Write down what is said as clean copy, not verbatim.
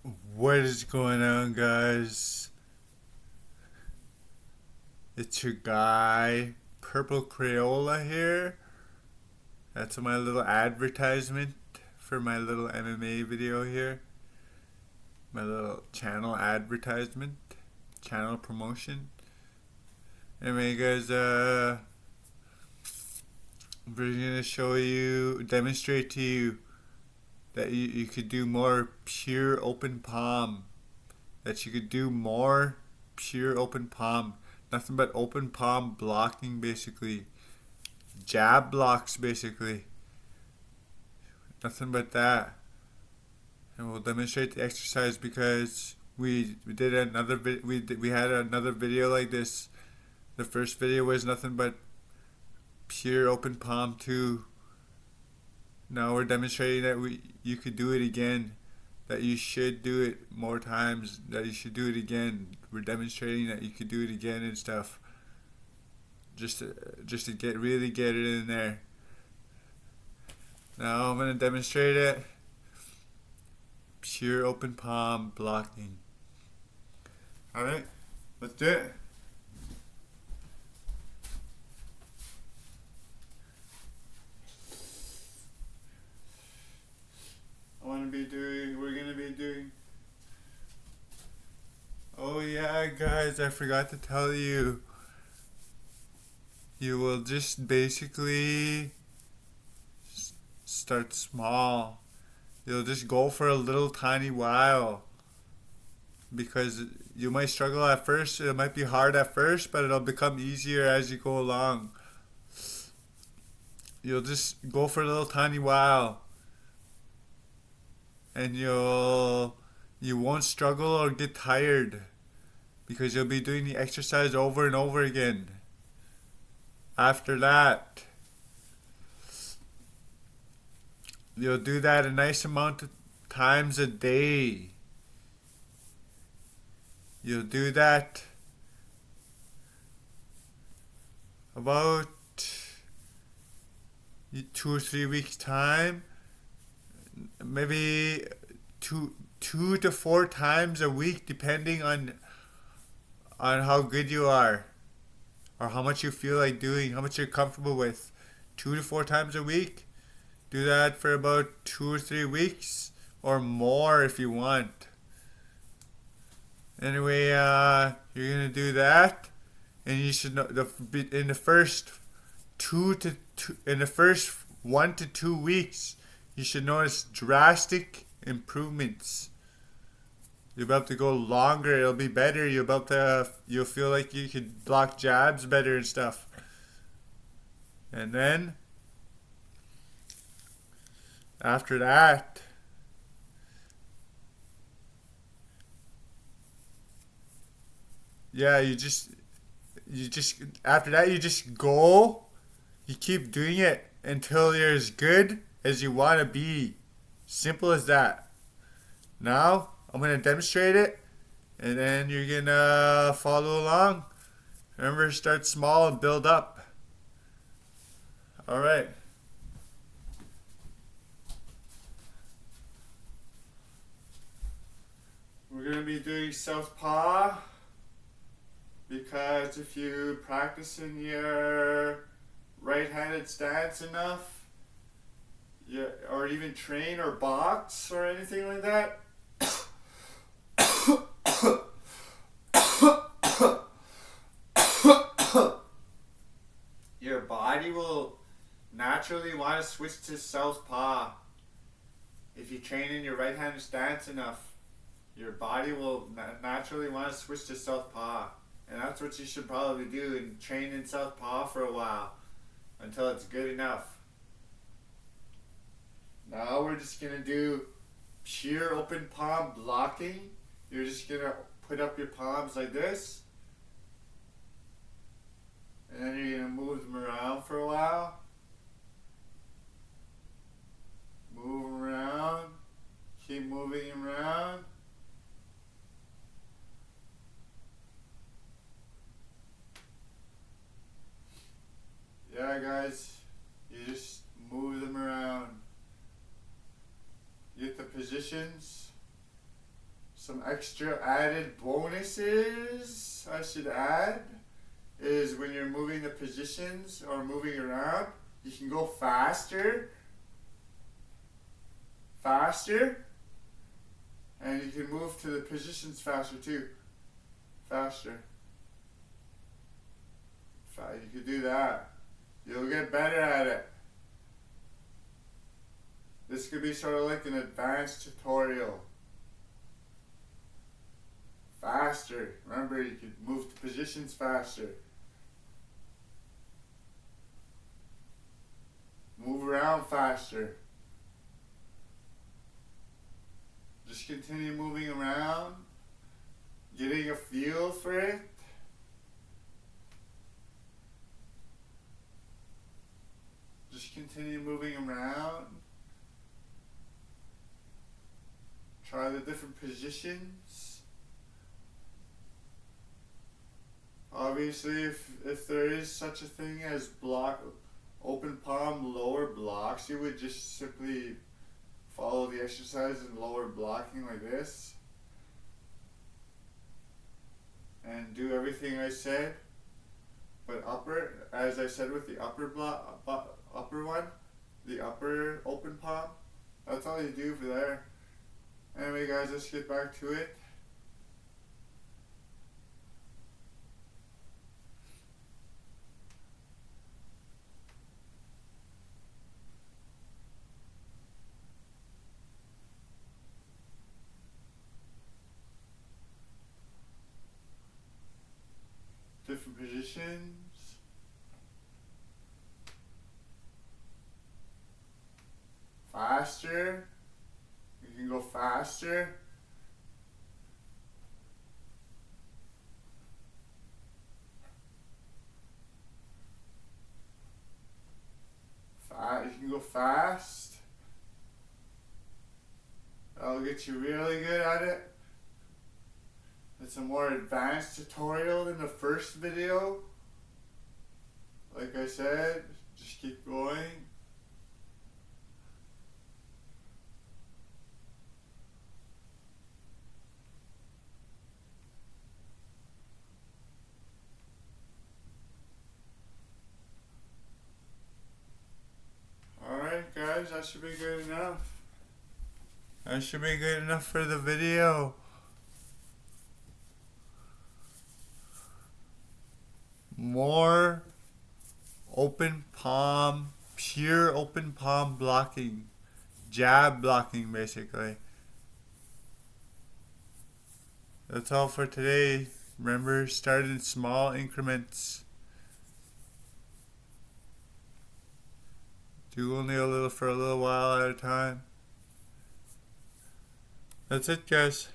What is going on, guys? It's your guy, Purple Crayola here. That's my little advertisement for my little MMA video here. My little channel advertisement, channel promotion. Anyway, guys, we're gonna demonstrate to you that you could do more pure open palm. That you could do more pure open palm. Nothing but open palm blocking, basically. Jab blocks, basically. Nothing but that. And we'll demonstrate the exercise because we did another we had another video like this. The first video was nothing but pure open palm too. Now we're demonstrating that you could do it again. That you should do it more times. That you should do it again. We're demonstrating that you could do it again and stuff. Just to really get it in there. Now I'm gonna demonstrate it. Pure open palm blocking. All right, let's do it. We're gonna be doing. Oh yeah, guys, I forgot to tell you. You will just basically start small. You'll just go for a little tiny while. Because you might struggle at first, it might be hard at first, but it'll become easier as you go along. You'll just go for a little tiny while. And you won't struggle or get tired. Because you'll be doing the exercise over and over again. After that, you'll do that a nice amount of times a day. You'll do that about 2 or 3 weeks time. Maybe two to four times a week, depending on how good you are. Or how much you feel like doing, how much you're comfortable with. 2 to 4 times a week. Do that for about 2 or 3 weeks or more if you want. Anyway, you're gonna do that, and you should know in the first 1 to 2 weeks, you should notice drastic improvements. You're about to go longer. It'll be better. You'll feel like you could block jabs better and stuff. And then after that, yeah, you just after that you just go. You keep doing it until you're as good as you want to be. Simple as that. Now I'm gonna demonstrate it, and then you're gonna follow along. Remember, start small and build up. All right. We're gonna be doing southpaw because if you practice in your right-handed stance enough, or even train or box or anything like that, your body will naturally want to switch to southpaw. If you train in your right-handed stance enough, your body will naturally want to switch to southpaw. And that's what you should probably do, and train in southpaw for a while until it's good enough. Now we're just going to do pure open palm blocking. You're just going to put up your palms like this. And then you're going to move them around for a while. Move them around. Keep moving them around. Yeah, guys. You just move them around. Get the positions. some extra added bonuses I should add is when you're moving the positions or moving around, you can go faster, and you can move to the positions faster too. Faster. You can do that. You'll get better at it. This could be sort of like an advanced tutorial. Faster. Remember, you can move to positions faster. Move around faster. Just continue moving around, getting a feel for it. Just continue moving around. Try the different positions. Obviously, if there is such a thing as open palm lower blocks, you would just simply follow the exercise in lower blocking like this. And do everything I said. But upper, as I said with the upper one, the upper open palm, that's all you do for there. Anyway guys, let's get back to it. Different positions. Faster. You can go faster. You can go fast. That'll get you really good at it. It's a more advanced tutorial than the first video. Like I said, just keep going. Alright guys, that should be good enough. That should be good enough for the video. More open palm, pure open palm blocking, jab blocking basically. That's all for today. Remember, start in small increments. Do only a little for a little while at a time. That's it guys.